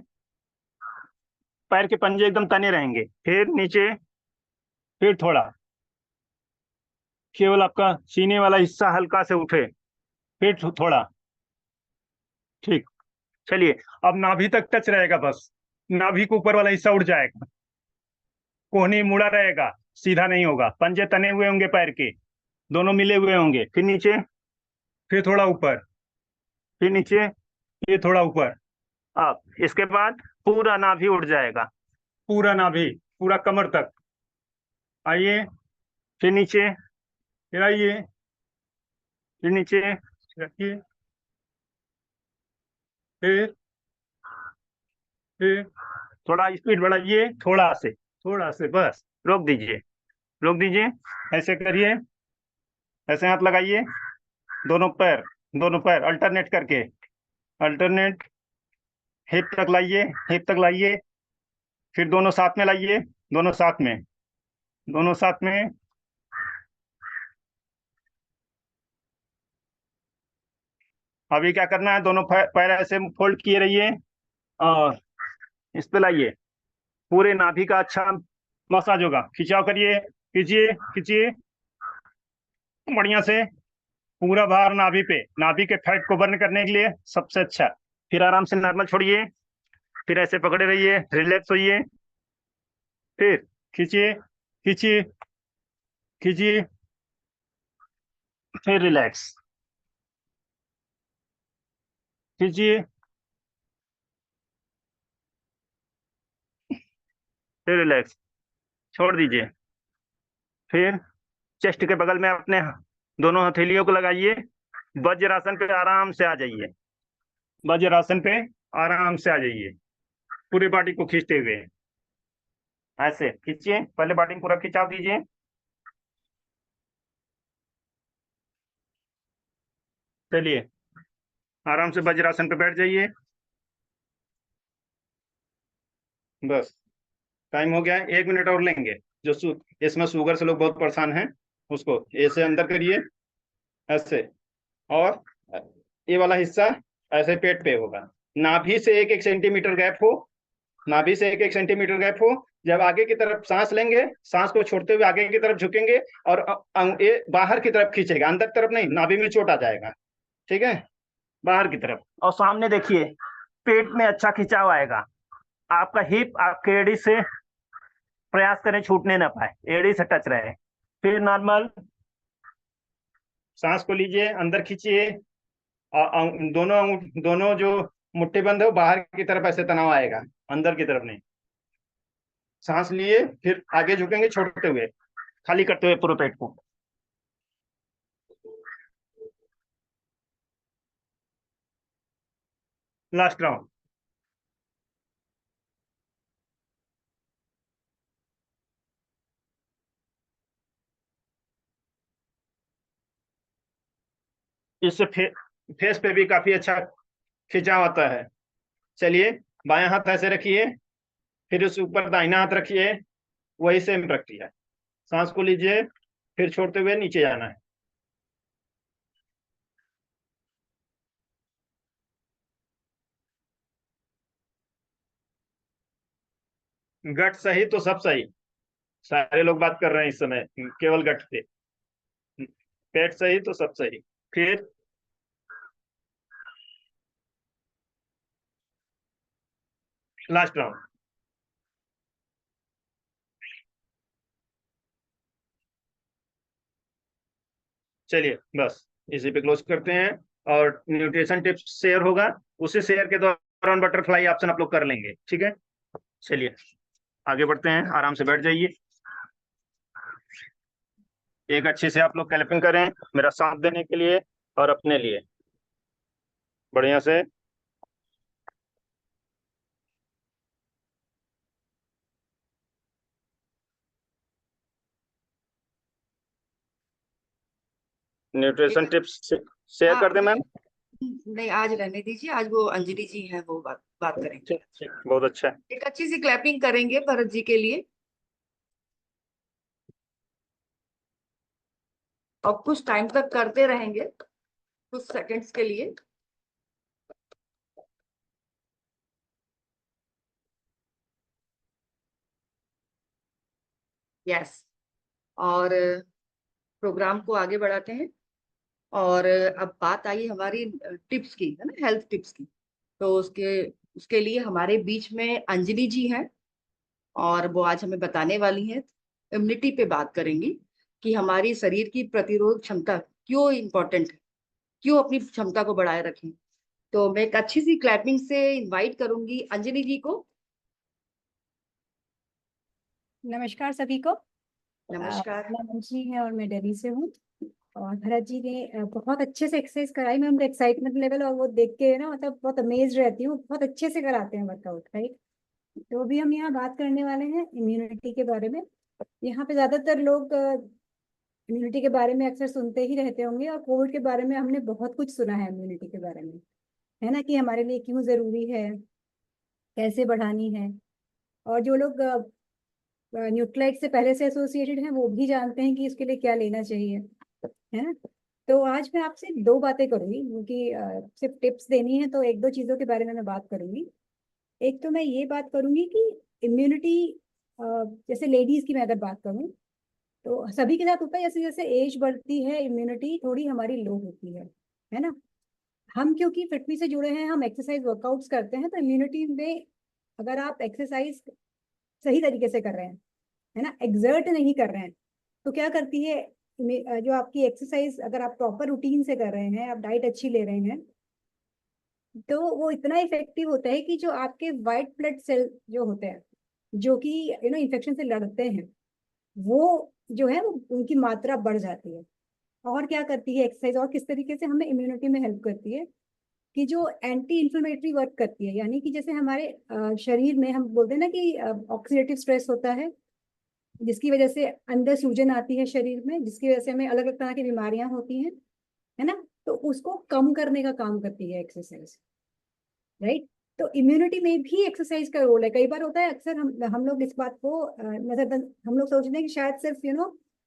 पैर के पंजे एकदम तने रहेंगे, फिर नीचे, फिर थोड़ा, केवल आपका सीने वाला हिस्सा हल्का से उठे, फिर थोड़ा, ठीक। चलिए, अब नाभि तक टच रहेगा, बस नाभि के ऊपर वाला हिस्सा उठ जाएगा, कोहनी मुड़ा रहेगा, सीधा नहीं होगा, पंजे तने हुए होंगे पैर के, दोनों मिले हुए होंगे, फिर नीचे, फिर थोड़ा ऊपर, फिर नीचे, ये थोड़ा ऊपर। अब इसके बाद पूरा नाभि उठ जाएगा, पूरा नाभि, पूरा कमर तक। आइए, फिर नीचे, फिर आइए, फिर नीचे रखिए, फिर थोड़ा स्पीड बढ़ाइए, थोड़ा से बस, रोक दीजिए, रोक दीजिए। ऐसे करिए, ऐसे हाथ लगाइए, दोनों पैर, दोनों पैर अल्टरनेट करके, अल्टरनेट, हिप तक लाइए, हिप तक लाइए, फिर दोनों साथ में लाइए, दोनों साथ में, दोनों साथ में। अभी क्या करना है, दोनों पैर ऐसे फोल्ड किए रहिए और इस पे लाइए, पूरे नाभि का अच्छा मसाज होगा। खिंचाव करिए, खींचिए, खींचिए बढ़िया से, पूरा भार नाभि पे, नाभि के फैट को बर्न करने के लिए सबसे अच्छा। फिर आराम से नॉर्मल छोड़िए, फिर ऐसे पकड़े रहिए, रिलैक्स होइए, फिर खींचिए, खींचिए, खींचिए, फिर रिलैक्स, खींचिए, फिर रिलैक्स, छोड़ दीजिए। फिर चेस्ट के बगल में अपने दोनों हथेलियों को लगाइए, वज्रासन पे आराम से आ जाइए, वज्रासन पे आराम से आ जाइए, पूरी बॉडी को खींचते हुए। ऐसे खींचिए, पहले बॉडी पूरा खिंचाव दीजिए। चलिए, आराम से वज्रासन पे बैठ जाइए। बस, टाइम हो गया है, 1 मिनट और लेंगे। जो इसमें शुगर से लोग बहुत परेशान हैं, उसको ऐसे अंदर करिए, ऐसे, और ये वाला हिस्सा ऐसे पेट पे होगा। नाभि से 1-1 सेंटीमीटर गैप हो, नाभि से 1-1 सेंटीमीटर गैप हो। जब आगे की तरफ सांस लेंगे, सांस को छोड़ते हुए आगे की तरफ झुकेंगे और ये बाहर की तरफ खींचेगा, अंदर तरफ नहीं, नाभि में चोट आ जाएगा। ठीक है, बाहर की तरफ, और सामने देखिए, पेट में अच्छा खिंचाव आएगा। आपका हिप आपके एड़ी से, प्रयास करें छूटने ना पाए, एड़ी से टच रहे। फिर नॉर्मल, सांस को लीजिए, अंदर खींचिए, और दोनों जो मुट्ठी बंद है वो बाहर की तरफ ऐसे तनाव आएगा, अंदर की तरफ नहीं। सांस लिए, फिर आगे झुकेंगे छोड़ते हुए, खाली करते हुए पूरे पेट को। Last round. इससे फेस पे भी काफी अच्छा खिंचाव आता है। चलिए, बायां हाथ ऐसे रखिए, फिर उस ऊपर दाहिना हाथ रखिए, वही सेम प्रक्रिया। सांस को लीजिए, फिर छोड़ते हुए नीचे जाना है। गट सही तो सब सही, सारे लोग बात कर रहे हैं इस समय केवल गट पे। पेट सही तो सब सही। फिर लास्ट राउंड। चलिए, बस इसी पे क्लोज करते हैं, और न्यूट्रिशन टिप्स शेयर होगा, उसी शेयर के दौरान बटरफ्लाई ऑप्शन आप लोग कर लेंगे। ठीक है, चलिए आगे बढ़ते हैं, आराम से बैठ जाइए। एक अच्छे से आप लोग क्लैपिंग करें मेरा साथ देने के लिए और अपने लिए, बढ़िया से। न्यूट्रिशन टिप्स शेयर कर दें हाँ, मैम? नहीं आज रहने दीजिए, आज वो अंजलि जी हैं, वो बात बात करेंगे। ठीक ठीक, बहुत अच्छा है। एक अच्छी सी क्लैपिंग करेंगे भरत जी के लिए, और कुछ टाइम तक करते रहेंगे, कुछ सेकंड्स के लिए। यस, और प्रोग्राम को आगे बढ़ाते हैं। और अब बात आई हमारी टिप्स की, है ना, हेल्थ टिप्स की। तो उसके उसके लिए हमारे बीच में अंजलि जी हैं, और वो आज हमें बताने वाली हैं, इम्यूनिटी पे बात करेंगी। कि हमारी शरीर की प्रतिरोध क्षमता क्यों इम्पोर्टेंट है, क्यों अपनी क्षमता को बढ़ाए रखें। तो मैं एक अच्छी सी क्लैपिंग से इनवाइट करूंगी अंजलि जी को। नमस्कार सभी को। नमस्कार। मैं मंशी है और मैं दिल्ली से हूँ। और भरत जी ने बहुत अच्छे से एक्सरसाइज कराई। मैं उनका एक्साइटमेंट लेवल और वो देख के ना मतलब बहुत अमेज रहती हूँ। बहुत अच्छे से कराते हैं वर्कआउट, राइट। तो अभी हम यहाँ बात करने वाले हैं इम्यूनिटी के बारे में। यहाँ पे ज्यादातर लोग इम्यूनिटी के बारे में अक्सर सुनते ही रहते होंगे, और कोविड के बारे में हमने बहुत कुछ सुना है इम्यूनिटी के बारे में, है ना, कि हमारे लिए क्यों जरूरी है, कैसे बढ़ानी है। और जो लोग न्यूक्लियाइड से पहले से एसोसिएटेड हैं वो भी जानते हैं कि इसके लिए क्या लेना चाहिए, है ना। तो आज मैं आपसे दो बातें करूंगी, क्योंकि सिर्फ टिप्स देनी है तो एक दो चीजों के बारे में मैं बात करूंगी। एक तो मैं ये बात करूंगी कि इम्यूनिटी, जैसे लेडीज की मैं अगर बात करूं तो सभी के साथ होता है, जैसे जैसे एज बढ़ती है इम्यूनिटी थोड़ी हमारी लो होती है ना। हम क्योंकि फिटनेस से जुड़े हैं, हम एक्सरसाइज वर्कआउट्स करते हैं, तो इम्यूनिटी में अगर आप एक्सरसाइज सही तरीके से कर रहे हैं, है ना, एक्सर्ट नहीं कर रहे हैं, तो क्या करती है जो आपकी एक्सरसाइज अगर आप प्रॉपर रूटीन से कर रहे हैं, आप डाइट अच्छी ले रहे हैं, तो वो इतना इफेक्टिव होता है कि जो आपके वाइट ब्लड सेल जो होते हैं, जो कि इन्फेक्शन से लड़ते हैं, वो जो है वो उनकी मात्रा बढ़ जाती है। और क्या करती है एक्सरसाइज, और किस तरीके से हमें इम्यूनिटी में हेल्प करती है, कि जो एंटी इन्फ्लेमेटरी वर्क करती है, यानी कि जैसे हमारे शरीर में हम बोलते हैं ना कि ऑक्सीडेटिव स्ट्रेस होता है, जिसकी वजह से अंदर सूजन आती है शरीर में, जिसकी वजह से हमें अलग अलग तरह की बीमारियां होती हैं, है ना। तो उसको कम करने का काम करती है एक्सरसाइज, राइट। तो इम्यूनिटी में भी एक्सरसाइज का रोल है। कई बार होता है, अक्सर हम लोग इस बात को नजर, हम लोग सोचते हैं कि शायद सिर्फ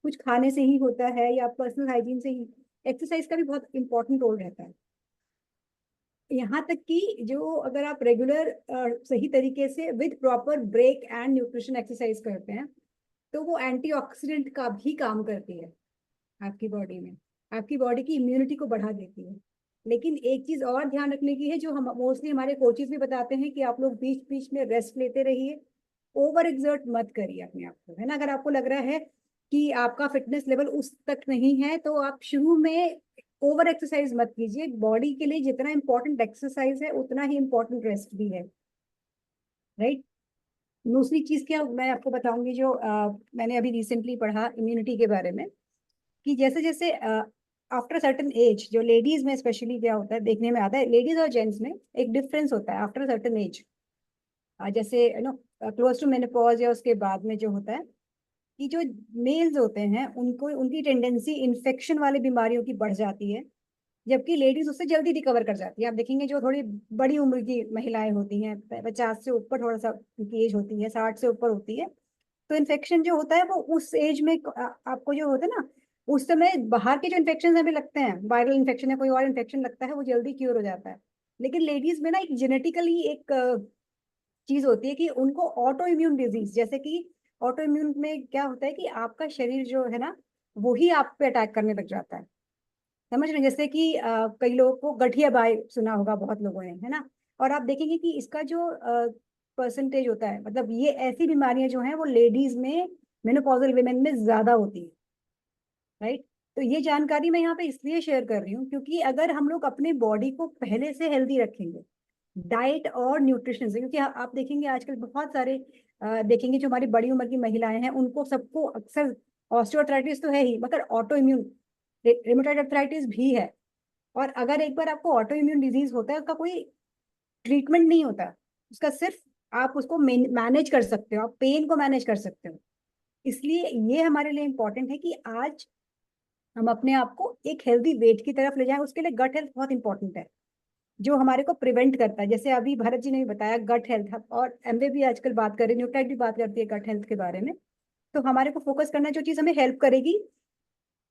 कुछ खाने से ही होता है या पर्सनल हाइजीन से ही। एक्सरसाइज का भी बहुत इंपॉर्टेंट रोल रहता है। यहाँ तक कि जो अगर आप रेगुलर सही तरीके से with proper break and nutrition exercise करते हैं, तो वो एंटीऑक्सीडेंट का भी काम करती है आपकी बॉडी में, आपकी बॉडी की इम्यूनिटी को बढ़ा देती है। लेकिन एक चीज और ध्यान रखने की है, जो हम मोस्टली हमारे कोचेस भी बताते हैं, कि आप लोग बीच बीच में रेस्ट लेते रहिए, ओवर एक्सर्ट मत करिए अपने आप को, है ना। अगर आपको लग रहा है कि आपका फिटनेस लेवल उस तक नहीं है, तो आप शुरू में ओवर एक्सरसाइज मत कीजिए। बॉडी के लिए जितना इंपॉर्टेंट एक्सरसाइज है उतना ही इंपॉर्टेंट रेस्ट भी है, राइट। दूसरी चीज क्या मैं आपको बताऊंगी, जो मैंने अभी रिसेंटली पढ़ा इम्यूनिटी के बारे में, कि जैसे जैसे आफ्टर सर्टन एज, जो लेडीज में स्पेशली क्या होता है देखने में आता है, लेडीज और जेंट्स में एक डिफरेंस होता है आफ्टर सर्टन एज। जैसे क्लोज टू मेनोपॉज या उसके बाद में जो होता है, कि जो मेल्स होते हैं उनको उनकी टेंडेंसी इन्फेक्शन वाली बीमारियों की बढ़ जाती है, जबकि लेडीज उससे जल्दी रिकवर कर जाती है। आप देखेंगे जो थोड़ी बड़ी उम्र की महिलाएं होती हैं, 50 से ऊपर थोड़ा सा उनकी एज होती है, 60 से ऊपर होती है, तो इन्फेक्शन जो होता है वो उस एज में आपको जो होता है ना, उस समय बाहर के जो इन्फेक्शन हमें लगते हैं, वायरल इन्फेक्शन है, कोई और इन्फेक्शन लगता है, वो जल्दी क्योर हो जाता है। लेकिन लेडीज में ना एक जेनेटिकली एक चीज होती है कि उनको ऑटो इम्यून डिजीज, जैसे कि ऑटो इम्यून में क्या होता है कि आपका शरीर जो है ना, वो ही आप पे अटैक करने लग जाता है। समझ रहे हैं? जैसे कि कई लोगों को गठिया बाई सुना होगा बहुत लोगों ने, है ना। और आप देखेंगे कि इसका जो परसेंटेज होता है, मतलब ये ऐसी बीमारियां जो हैं वो लेडीज में, मेनोपॉजल विमेन में ज्यादा होती है, राइट। तो ये जानकारी मैं यहाँ पे इसलिए शेयर कर रही हूँ, क्योंकि अगर हम लोग अपने बॉडी को पहले से हेल्दी रखेंगे डाइट और न्यूट्रिशन से, क्योंकि आप देखेंगे आजकल बहुत सारे देखेंगे जो हमारी बड़ी उम्र की महिलाएं हैं, उनको सबको अक्सर ऑस्टियोआर्थराइटिस तो है ही, मगर ऑटो इम्यून रिमेटॉइड अर्थराइटिस भी है। और अगर एक बार आपको ऑटो इम्यून डिजीज होता है, उसका कोई ट्रीटमेंट नहीं होता, उसका सिर्फ आप उसको मैनेज कर सकते हो, आप पेन को मैनेज कर सकते हो। इसलिए ये हमारे लिए इंपॉर्टेंट है कि आज हम अपने आप को एक हेल्दी वेट की तरफ ले जाएं। उसके लिए गट हेल्थ बहुत इंपॉर्टेंट है, जो हमारे को प्रिवेंट करता है। जैसे अभी भरत जी ने भी बताया गट हेल्थ, और एमवे भी आजकल बात कर रहे हैं, न्यूक्लाइड भी बात करती है गट हेल्थ के बारे में। तो हमारे को फोकस करना है जो चीज हमें हेल्प करेगी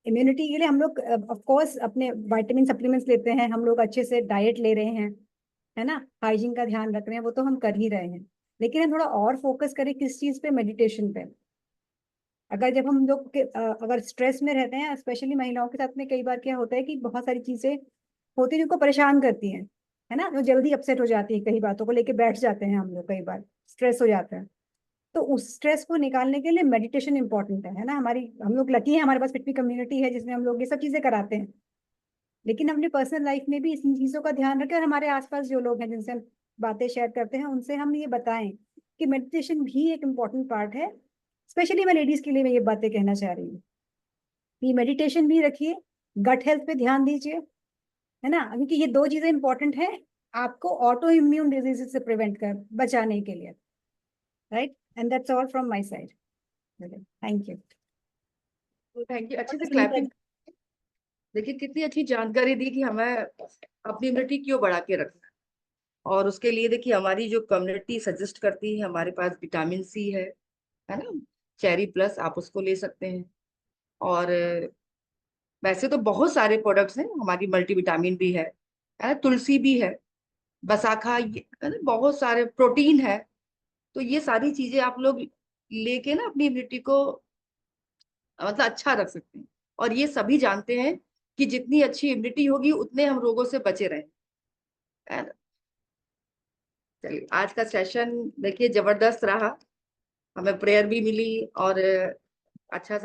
इम्यूनिटी के लिए। हम लोग ऑफ कोर्स अपने विटामिन सप्लीमेंट्स लेते हैं, हम लोग अच्छे से डाइट ले रहे हैं, है ना, हाइजीन का ध्यान रख रहे हैं, वो तो हम कर ही रहे हैं। लेकिन हम थोड़ा और फोकस करें किस चीज पे, मेडिटेशन पे। अगर जब हम लोग अगर स्ट्रेस में रहते हैं, स्पेशली महिलाओं के साथ में कई बार क्या होता है कि बहुत सारी चीजें होती हैं जिनको परेशान करती हैं, है ना, जो जल्दी अपसेट हो जाती है, कई बातों को लेके बैठ जाते हैं हम लोग, कई बार स्ट्रेस हो जाता है। तो उस स्ट्रेस को निकालने के लिए मेडिटेशन इंपॉर्टेंट है ना। हम लोग लकी हैं, हमारे पास फिट भी कम्युनिटी है जिसमें हम लोग ये सब चीजें कराते हैं। लेकिन अपने पर्सनल लाइफ में भी इन चीजों का ध्यान रखें, और हमारे आसपास जो लोग हैं जिनसे हम बातें शेयर करते हैं उनसे हम ये बताएं कि मेडिटेशन भी एक इम्पॉर्टेंट पार्ट है। स्पेशली मैं लेडीज के लिए मैं ये बातें कहना चाह रही हूँ कि मेडिटेशन भी रखिए, गट हेल्थ पे ध्यान दीजिए, है ना, क्योंकि ये दो चीजें इंपॉर्टेंट है आपको ऑटो इम्यून डिजीज से प्रिवेंट कर बचाने के लिए। Right, and that's all from my side. Thank you. Thank you, अच्छे से क्लैपिंग। देखिए कितनी अच्छी जानकारी दी कि हमें अपनी इम्यूनिटी क्यों बढ़ा के रखना है। और उसके लिए देखिए हमारी जो कम्युनिटी सजेस्ट करती है, हमारे पास विटामिन सी है ना, चेरी प्लस आप उसको ले सकते हैं। और वैसे तो बहुत सारे प्रोडक्ट्स हैं, हमारी मल्टीविटामिन भी है ना, तुलसी भी है, बसाखा, है ना, बहुत सारे प्रोटीन है। तो ये सारी चीजें आप लोग लेके ना अपनी इम्यूनिटी को मतलब अच्छा रख सकते हैं। और ये सभी जानते हैं कि जितनी अच्छी इम्यूनिटी होगी उतने हम रोगों से बचे रहें, है ना। चलिए आज का सेशन देखिए जबरदस्त रहा, हमें प्रेयर भी मिली और अच्छा सा